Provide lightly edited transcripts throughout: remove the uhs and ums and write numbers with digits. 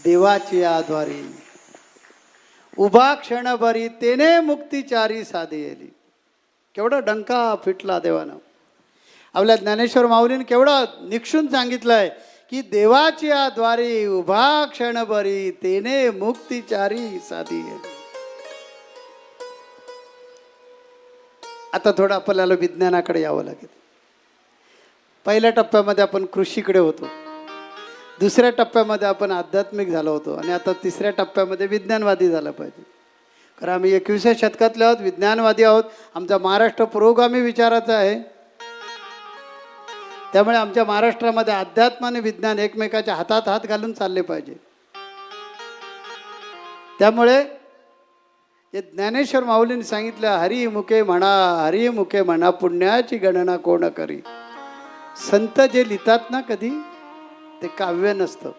देवाची आद्वारी उभा क्षणभरी तेने मुक्तिचारी साधी येली. केवढा डंका फिटला देवानं. आपल्या ज्ञानेश्वर माऊलीने केवढं निक्षून सांगितलंय की देवाची आद्वारी उभा क्षणभरी तेने मुक्तिचारी साधी येली. आता थोडं आपल्याला विज्ञानाकडे यावं लागेल. पहिल्या टप्प्यामध्ये आपण कृषीकडे होतो, दुसऱ्या टप्प्यामध्ये आपण आध्यात्मिक झालो होतो आणि आता तिसऱ्या टप्प्यामध्ये विज्ञानवादी झालं पाहिजे. कारण आम्ही 21व्या शतकातले आहोत, विज्ञानवादी आहोत. आमचा महाराष्ट्र पुरोगामी विचाराचा आहे. त्यामुळे आमच्या महाराष्ट्रामध्ये अध्यात्म आणि विज्ञान एकमेकाच्या हातात हात घालून चालले पाहिजे. त्यामुळे जे ज्ञानेश्वर माऊलींनी सांगितलं, हरिमुखे म्हणा पुण्याची गणना कोण करी. संत जे लिहितात ना कधी ते काव्य नसतं,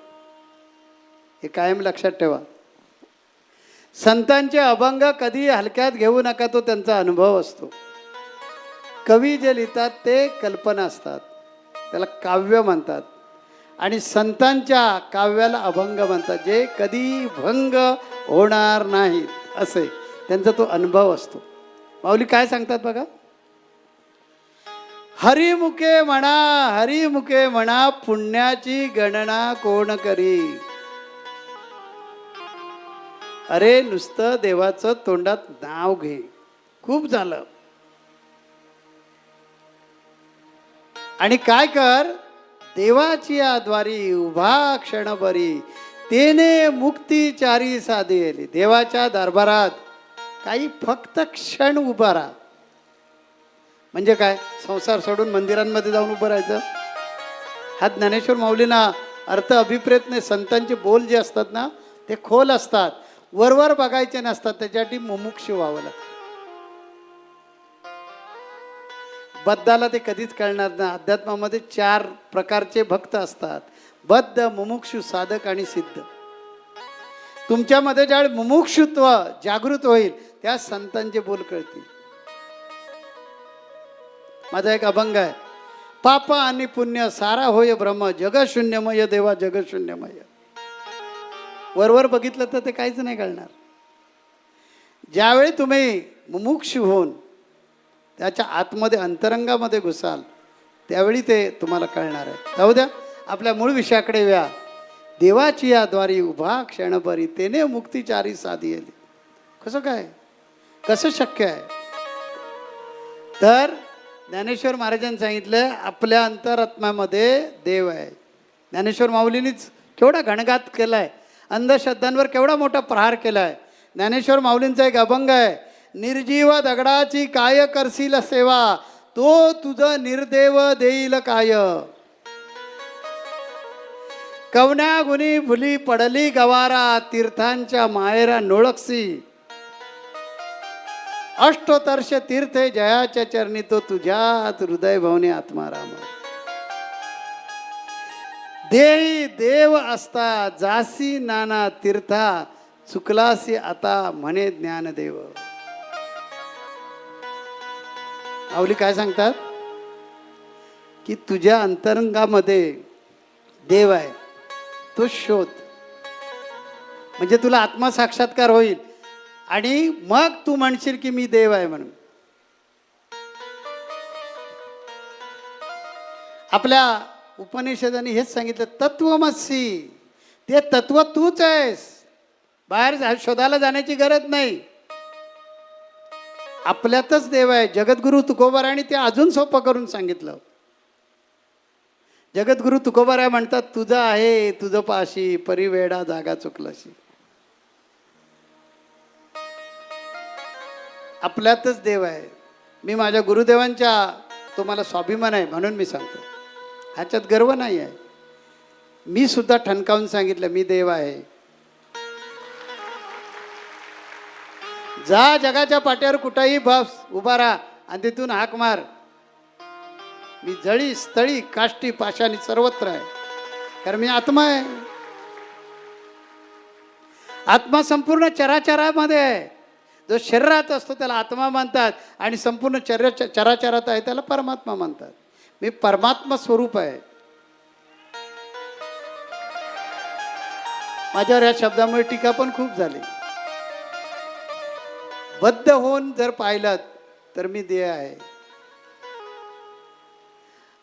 हे कायम लक्षात ठेवा. संतांचे अभंग कधी हलक्यात घेऊ नका, तो त्यांचा अनुभव असतो. कवी जे लिहितात ते कल्पना असतात, त्याला काव्य म्हणतात. आणि संतांच्या काव्याला अभंग म्हणतात, जे कधी भंग होणार नाहीत असे त्यांचा तो अनुभव असतो. माऊली काय सांगतात बघा, हरिमुखे म्हणा पुण्याची गणना कोण करी. अरे नुसतं देवाचं तोंडात नाव घे, खूप झालं. आणि काय कर, देवाची आद्वारी उभा क्षणभरी तेने मुक्तिचारी साधी येली. देवाच्या दरबारात काही फक्त क्षण उभा राहा. म्हणजे काय, संसार सोडून मंदिरांमध्ये जाऊन उभं राहायचं. हा ज्ञानेश्वर माऊलींना अर्थ अभिप्रेत नाही. संतांचे बोल जे असतात ना ते खोल असतात, वरवर बघायचे नसतात. त्याच्यासाठी मुमुक्षु व्हावं लागतं. बद्धाला ते कधीच कळणार नाही. अध्यात्मामध्ये 4 प्रकारचे भक्त असतात, बद्ध, मुमुक्षु, साधक आणि सिद्ध. तुमच्यामध्ये ज्यावेळी मुमुक्षुत्व जागृत होईल त्या संतांचे बोल कळतील. माझा एक अभंग आहे, पाप आणि पुण्य सारा होय ब्रह्म, जगशून्यमय देवा जगशून्यमय. वरवर बघितलं तर ते काहीच नाही कळणार. ज्यावेळी तुम्ही मुमुक्षु होऊन त्याच्या आतमध्ये अंतरंगामध्ये घुसाल त्यावेळी ते तुम्हाला कळणार आहे. जाऊ द्या, आपल्या मूळ विषयाकडे व्या. देवाची आद्वारी उभा क्षणभरी तेने मुक्तिचारी साधी येली. कसं काय, कसं शक्य आहे. तर ज्ञानेश्वर महाराजांनी सांगितलं आपल्या अंतरात्म्यामध्ये देव आहे. ज्ञानेश्वर माऊलींनीच केवढा घणघात केला आहे, अंधश्रद्धांवर केवढा मोठा प्रहार केला आहे. ज्ञानेश्वर माऊलींचा एक अभंग आहे, निर्जीव दगडाची काय करशील सेवा, तो तुझं निर्देव देईल काय. कवन्या गुणी भुली पडली गवारा, तीर्थांच्या मायरा नोळखसी. अष्टोत्तर्ष तीर्थे जयाच्या चरणी, तो तुझ्यात हृदय भवनी आत्माराम. देई देव असता जासी नाना तीर्था, चुकलासी आता म्हणे ज्ञानदेव. माऊली काय सांगतात की तुझ्या अंतरंगामध्ये देव आहे, तो शोध. म्हणजे तुला आत्मसाक्षात्कार होईल आणि मग तू म्हणशील की मी देव आहे म्हणून. आपल्या उपनिषदांनी हेच सांगितलं, तत्वमसी. ते तत्व तूच आहेस, बाहेर शोधायला जाण्याची गरज नाही. आपल्यातच देव आहे. जगद्गुरु तुकोबारायांनी ते अजून सोपं करून सांगितलं. जगद्गुरु तुकोबाराय म्हणतात, तुझं आहे तुझं पाशी, परिवेडा जागा चुकलाशी. आपल्यातच देव आहे. मी माझ्या गुरुदेवांच्या तुम्हाला स्वाभिमान आहे म्हणून मी सांगतो, ह्याच्यात गर्व नाही आहे. मी सुद्धा ठणकावून सांगितलं मी देव आहे. जा जगाच्या पाट्यावर कुठेही बस उभा राहा आणि तिथून हाक मार, मी जळी स्थळी काष्टी पाशानी सर्वत्र आहे. कारण मी आत्मा आहे. आत्मा संपूर्ण चराचरामध्ये आहे. जो शरीरात असतो त्याला आत्मा म्हणतात आणि संपूर्ण चराचरात आहे त्याला परमात्मा म्हणतात. मी परमात्मा स्वरूप आहे. माझ्यावर या शब्दामुळे टीका पण खूप झाली. बद्ध होऊन जर पाहिलं तर मी देह आहे,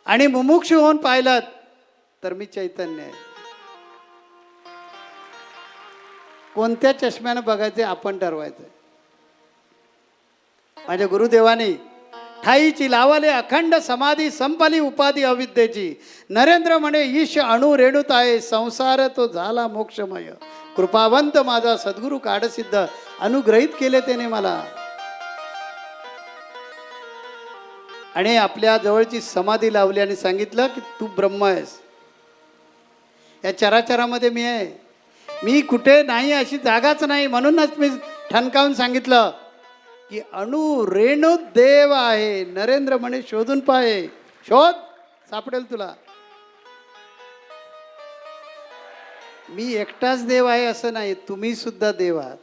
आणि मुमुक्षु होऊन पाहिलं तर मी चैतन्य आहे. कोणत्या चष्म्यानं बघायचे आपण ठरवायचं. माझ्या गुरुदेवाने ठाईची लावले अखंड समाधी संपली उपाधी अविद्येची. नरेंद्र म्हणे ईश अणु रेणुत आहे, संसार तो झाला मोक्षमय. कृपावंत माझा सद्गुरु काडसिद्ध, अनुग्रहित केले त्याने मला. आणि आपल्या जवळची समाधी लावली आणि सांगितलं की तू ब्रह्म आहेस, या चराचरामध्ये मी आहे, मी कुठे नाही अशी जागाच नाही. म्हणूनच मी ठणकावून सांगितलं की अणु रेणू देव आहे. नरेंद्र म्हणे शोधून पाहे, शोध सापडेल तुला. मी एकटाच देव आहे असं नाही, तुम्ही सुद्धा देव आहात.